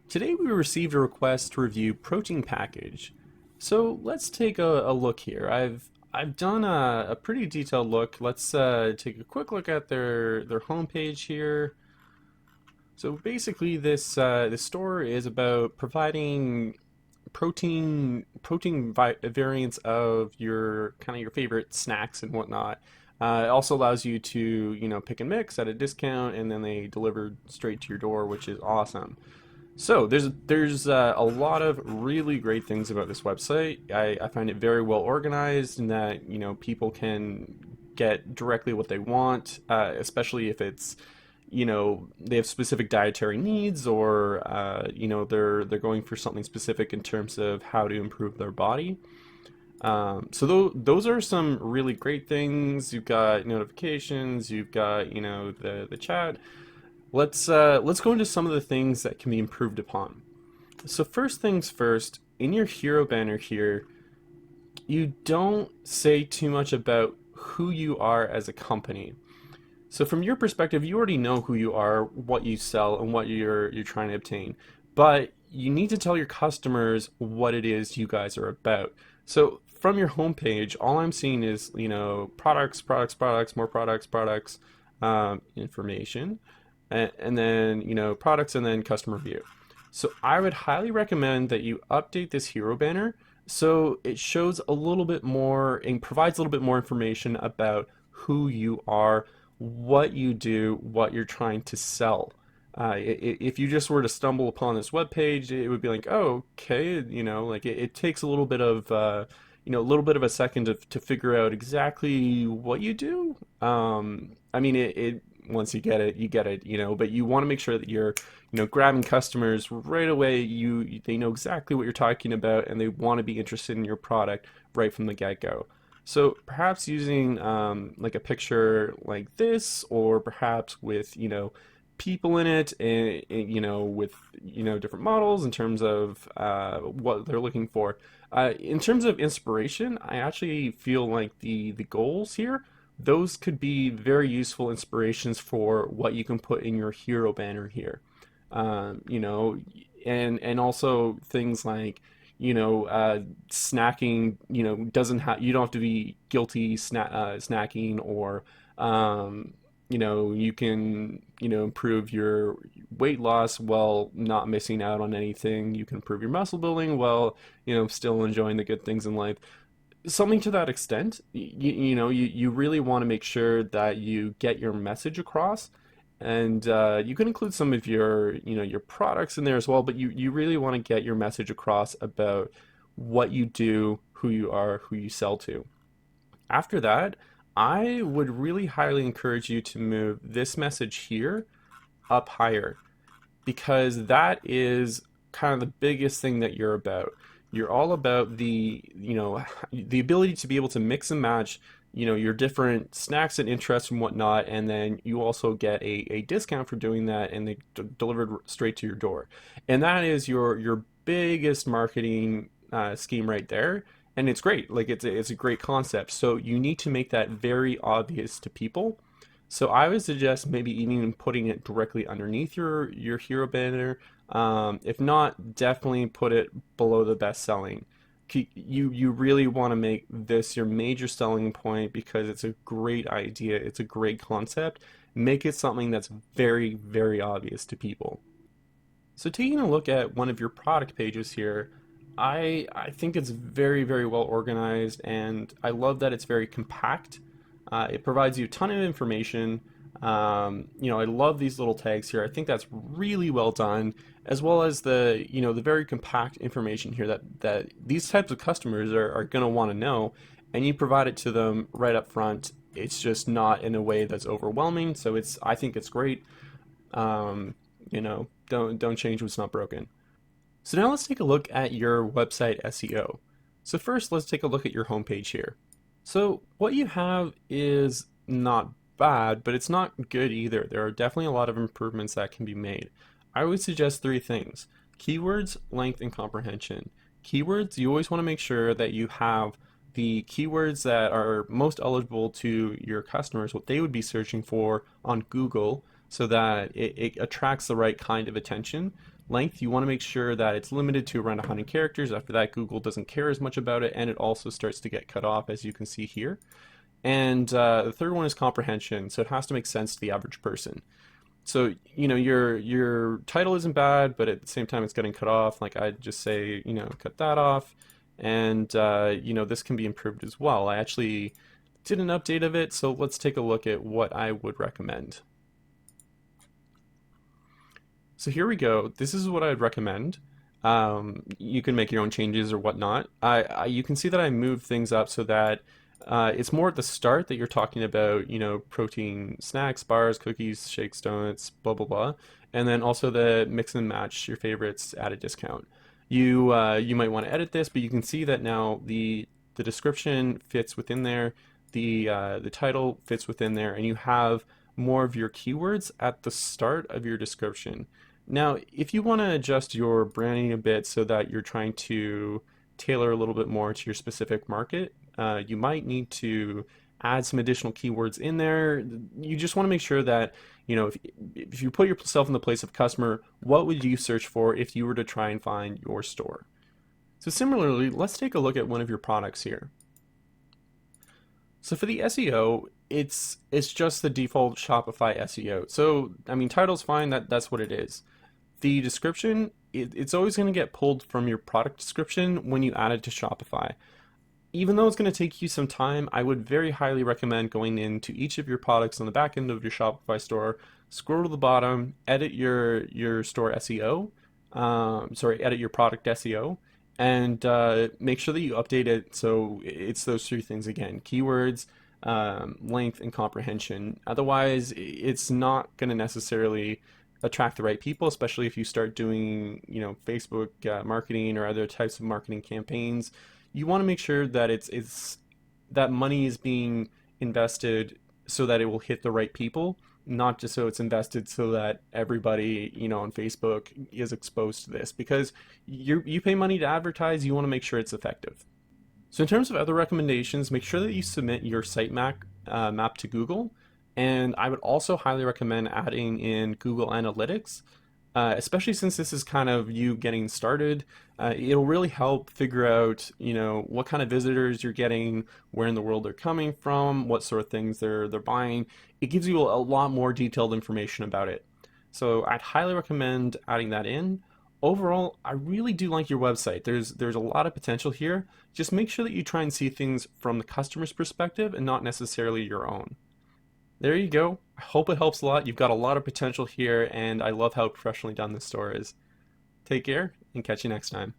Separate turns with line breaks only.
Today we received a request to review Protein Package. So let's take a look here. I've done a pretty detailed look. Let's take a quick look at their homepage here. So basically, this store is about providing protein variants of your kind of your favorite snacks and whatnot. It also allows you to pick and mix at a discount, and then they deliver straight to your door, which is awesome. So there's a lot of really great things about this website. I find it very well organized in that people can get directly what they want, especially if it's they have specific dietary needs or they're going for something specific in terms of how to improve their body. So those are some really great things. You've got notifications, you've got the chat. Let's go into some of the things that can be improved upon. So first things first, in your hero banner here, you don't say too much about who you are as a company. So from your perspective, you already know who you are, what you sell, and what you're trying to obtain. But you need to tell your customers what it is you guys are about. So from your homepage, all I'm seeing is products, products, products, more products, products, information, and then products, and then customer view. So I would highly recommend that you update this hero banner so it shows a little bit more and provides a little bit more information about who you are, what you do, what you're trying to sell. If you just were to stumble upon this web page, it would be like, oh, okay, like it takes a little bit of a little bit of a second to figure out exactly what you do. I mean, it once you get it, but you want to make sure that you're grabbing customers right away. They know exactly what you're talking about, and they want to be interested in your product right from the get-go. So perhaps using like a picture like this, or perhaps with people in it, and with different models in terms of what they're looking for. In terms of inspiration, I actually feel like the goals here, those could be very useful inspirations for what you can put in your hero banner here. You know, and also things like snacking. Doesn't have you don't have to be guilty snacking, or you can improve your weight loss while not missing out on anything. You can improve your muscle building while still enjoying the good things in life, something to that extent. You really want to make sure that you get your message across, and you can include some of your products in there as well, but you really want to get your message across about what you do, who you are, who you sell to. After that, I would really highly encourage you to move this message here up higher, because that is kind of the biggest thing that you're about. You're all about the ability to be able to mix and match your different snacks and interests and whatnot, and then you also get a discount for doing that, and they delivered straight to your door. And that is your biggest marketing scheme right there. And it's great. Like it's a great concept. So you need to make that very obvious to people. So I would suggest maybe even putting it directly underneath your hero banner. If not, definitely put it below the best selling. You really want to make this your major selling point, because it's a great idea. It's a great concept. Make it something that's very, very obvious to people. So taking a look at one of your product pages here, I think it's very, very well organized, and I love that it's very compact. It provides you a ton of information. I love these little tags here. I think that's really well done, as well as the very compact information here that these types of customers are going to want to know, and you provide it to them right up front. It's just not in a way that's overwhelming. So I think it's great. Don't change what's not broken. So now let's take a look at your website SEO. So first, let's take a look at your homepage here. So what you have is not bad, but it's not good either. There are definitely a lot of improvements that can be made. I would suggest three things: keywords, length, and comprehension. Keywords, you always want to make sure that you have the keywords that are most eligible to your customers, what they would be searching for on Google, so that it attracts the right kind of attention. Length, you want to make sure that it's limited to around 100 characters. After that, Google doesn't care as much about it, and it also starts to get cut off, as you can see here. And the third one is comprehension, so it has to make sense to the average person. So your title isn't bad, but at the same time it's getting cut off. Like I'd just say cut that off, and this can be improved as well. I actually did an update of it, so let's take a look at what I would recommend. So here we go. This is what I'd recommend. You can make your own changes or whatnot. You can see that I moved things up so that it's more at the start that you're talking about, protein snacks, bars, cookies, shakes, donuts, blah blah blah, and then also the mix and match your favorites at a discount. You might want to edit this, but you can see that now the description fits within there, the title fits within there, and you have more of your keywords at the start of your description. Now, if you want to adjust your branding a bit so that you're trying to tailor a little bit more to your specific market, you might need to add some additional keywords in there. You just want to make sure that, if you put yourself in the place of customer, what would you search for if you were to try and find your store? So similarly, let's take a look at one of your products here. So for the SEO, it's just the default Shopify SEO. So I mean, title's fine. That's what it is. The description, it's always going to get pulled from your product description when you add it to Shopify. Even though it's going to take you some time, I would very highly recommend going into each of your products on the back end of your Shopify store, scroll to the bottom, edit your store SEO, edit your product SEO, and make sure that you update it so it's those three things again: keywords, length, and comprehension. Otherwise, it's not going to necessarily attract the right people, especially if you start doing, Facebook marketing or other types of marketing campaigns. You want to make sure that it's that money is being invested so that it will hit the right people, not just so it's invested so that everybody, on Facebook is exposed to this. Because you pay money to advertise, you want to make sure it's effective. So in terms of other recommendations, make sure that you submit your sitemap to Google. And I would also highly recommend adding in Google Analytics, especially since this is kind of you getting started. It'll really help figure out, what kind of visitors you're getting, where in the world they're coming from, what sort of things they're buying. It gives you a lot more detailed information about it. So I'd highly recommend adding that in. Overall, I really do like your website. There's a lot of potential here. Just make sure that you try and see things from the customer's perspective and not necessarily your own. There you go. I hope it helps a lot. You've got a lot of potential here, and I love how professionally done this store is. Take care, and catch you next time.